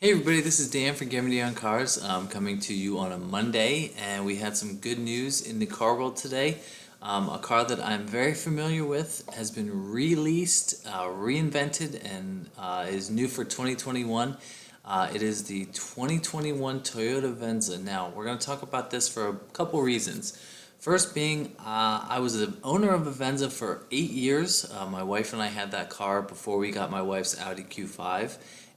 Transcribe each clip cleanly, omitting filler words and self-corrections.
Hey everybody, this is Dan from GemmyD on Cars, coming to you on a Monday, and we had some good news in the car world today. A car that I'm very familiar with has been released, reinvented, and is new for 2021. It is the 2021 Toyota Venza. Now, we're going to talk about this for a couple reasons. First being, I was the owner of a Venza for 8 years. My wife and I had that car before we got my wife's Audi Q5.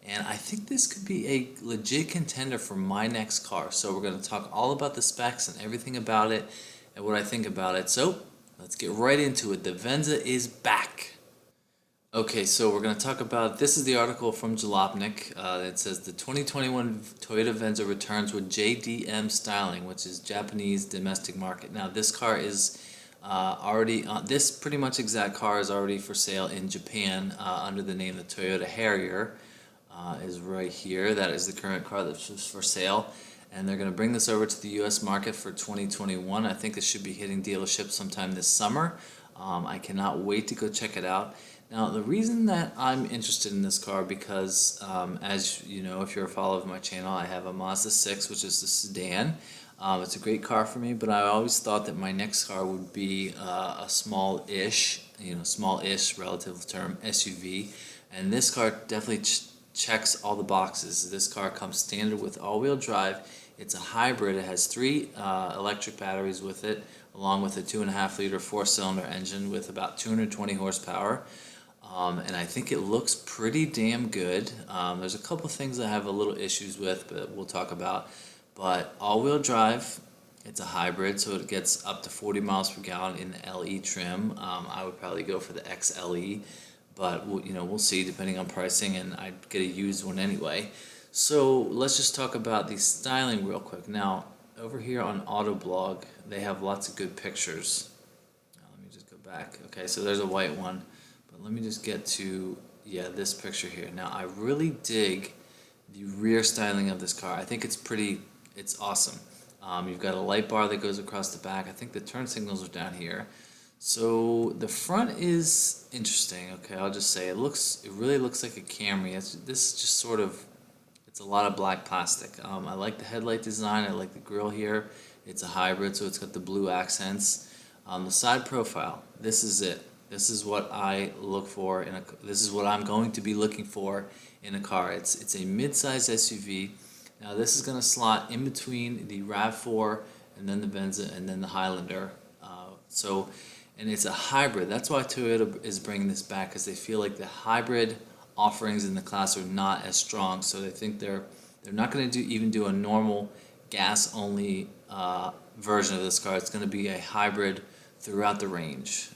And I think this could be a legit contender for my next car. So we're going to talk all about the specs and everything about it and what I think about it. So let's get right into it. The Venza is back. Okay, so we're going to talk about, this is the article from Jalopnik. It says the 2021 Toyota Venza returns with JDM styling, which is Japanese domestic market. Now this car is already, this pretty much exact car is already for sale in Japan under the name of the Toyota Harrier. Is right here. That is the current car that's for sale, and they're going to bring this over to the U.S. market for 2021. I think this should be hitting dealerships sometime this summer. I cannot wait to go check it out. Now, the reason that I'm interested in this car because, as you know, if you're a follower of my channel, I have a Mazda 6, which is the sedan. It's a great car for me, but I always thought that my next car would be a small-ish, small-ish relative term SUV, and this car definitely checks all the boxes. This car comes standard with all-wheel drive. It's a hybrid. It has 3 electric batteries with it, along with a 2.5-liter 4-cylinder engine with about 220 horsepower. And I think it looks pretty damn good. There's a couple things I have a little issues with, but we'll talk about. But all-wheel drive, it's a hybrid, so it gets up to 40 miles per gallon in the LE trim. I would probably go for the XLE. But we'll see depending on pricing, and I'd get a used one anyway. So let's just talk about the styling real quick. Now, over here on Autoblog, they have lots of good pictures. Now, let me just go back. Okay, so there's a white one, but let me just get to, this picture here. Now, I really dig the rear styling of this car. I think it's awesome. You've got a light bar that goes across the back. I think the turn signals are down here. So the front is interesting. Okay, I'll just say it really looks like a Camry. This is just sort of, it's a lot of black plastic. I like the headlight design. I like the grille here. It's a hybrid, so it's got the blue accents. The side profile, this is it. This is what I look for this is what I'm going to be looking for in a car. It's a mid-size SUV. Now this is going to slot in between the RAV4 and then the Venza and then the Highlander. And it's a hybrid. That's why Toyota is bringing this back, because they feel like the hybrid offerings in the class are not as strong. So they think they're not going to even do a normal gas-only version of this car. It's going to be a hybrid throughout the range.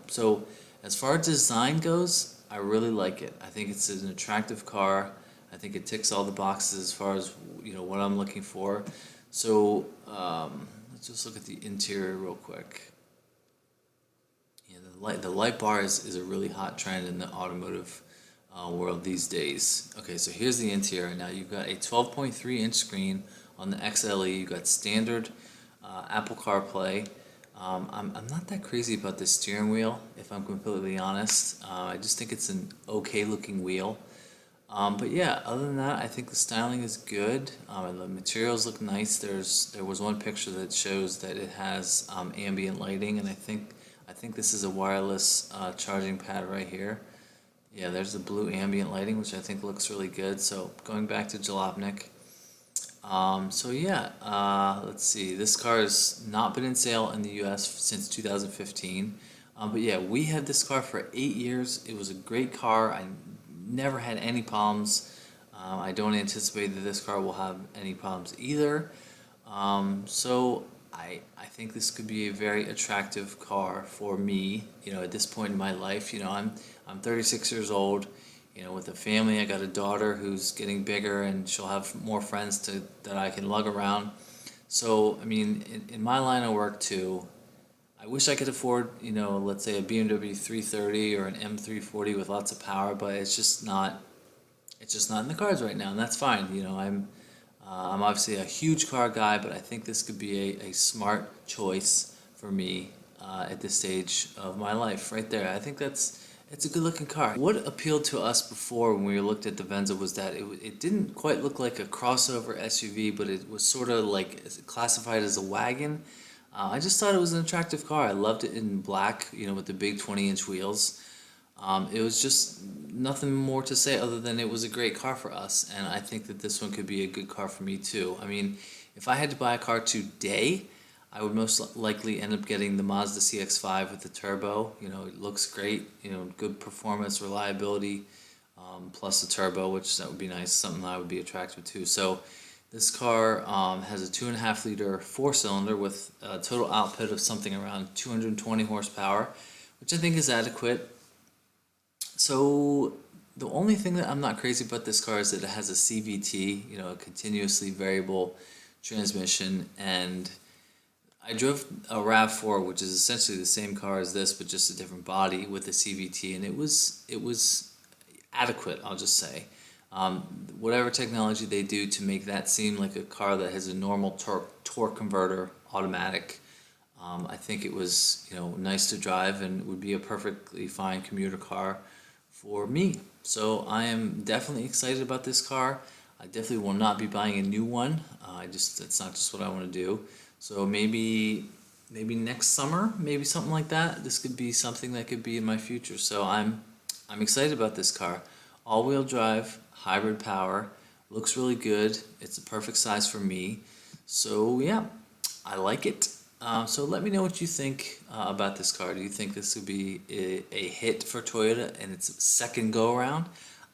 So as far as design goes, I really like it. I think it's an attractive car. I think it ticks all the boxes as far as what I'm looking for. So let's just look at the interior real quick. The light bar is a really hot trend in the automotive world these days. Okay, so here's the interior. Now you've got a 12.3-inch screen on the XLE. You've got standard Apple CarPlay. I'm not that crazy about this steering wheel, if I'm completely honest. I just think it's an okay-looking wheel. But yeah, other than that, I think the styling is good. The materials look nice. There was one picture that shows that it has ambient lighting, and I think this is a wireless charging pad right here. Yeah, there's the blue ambient lighting, which I think looks really good. So going back to Jalopnik. Let's see. This car has not been in sale in the U.S. since 2015. But yeah, we had this car for 8 years. It was a great car. I never had any problems. I don't anticipate that this car will have any problems either. I think this could be a very attractive car for me, at this point in my life. I'm 36 years old, with a family. I got a daughter who's getting bigger, and she'll have more friends that I can lug around. So, I mean, in my line of work too, I wish I could afford, let's say a BMW 330 or an M340 with lots of power, but it's just not in the cards right now, and that's fine. I'm obviously a huge car guy, but I think this could be a smart choice for me at this stage of my life right there. I think that's It's a good looking car. What appealed to us before when we looked at the Venza was that it didn't quite look like a crossover SUV, but it was sort of like classified as a wagon. I just thought it was an attractive car. I loved it in black, you know, with the big 20-inch wheels. It was just nothing more to say other than it was a great car for us, and I think that this one could be a good car for me too. I mean, if I had to buy a car today, I would most likely end up getting the Mazda CX-5 with the turbo. You know, it looks great, you know, good performance, reliability, plus the turbo, which that would be nice, something I would be attracted to. So this car has a 2.5-liter four-cylinder with a total output of something around 220 horsepower, which I think is adequate. So the only thing that I'm not crazy about this car is that it has a CVT, you know, a continuously variable transmission, and I drove a RAV4, which is essentially the same car as this, but just a different body with a CVT, and it was adequate, I'll just say. Whatever technology they do to make that seem like a car that has a normal torque converter, automatic, I think it was, you know, nice to drive and would be a perfectly fine commuter car for me. So I am definitely excited about this car. I definitely will not be buying a new one. It's not just what I want to do. So maybe next summer, maybe something like that. This could be something that could be in my future. So I'm excited about this car. All-wheel drive, hybrid power, looks really good. It's a perfect size for me. So yeah, I like it. So let me know what you think about this car. Do you think this would be a hit for Toyota in its second go-around?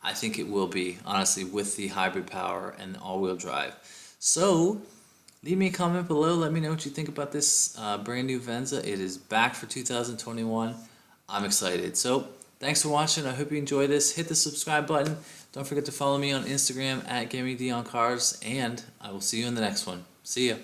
I think it will be, honestly, with the hybrid power and all-wheel drive. So leave me a comment below. Let me know what you think about this brand new Venza. It is back for 2021. I'm excited. So thanks for watching. I hope you enjoy this. Hit the subscribe button. Don't forget to follow me on Instagram at GemmyD on Cars, and I will see you in the next one. See ya.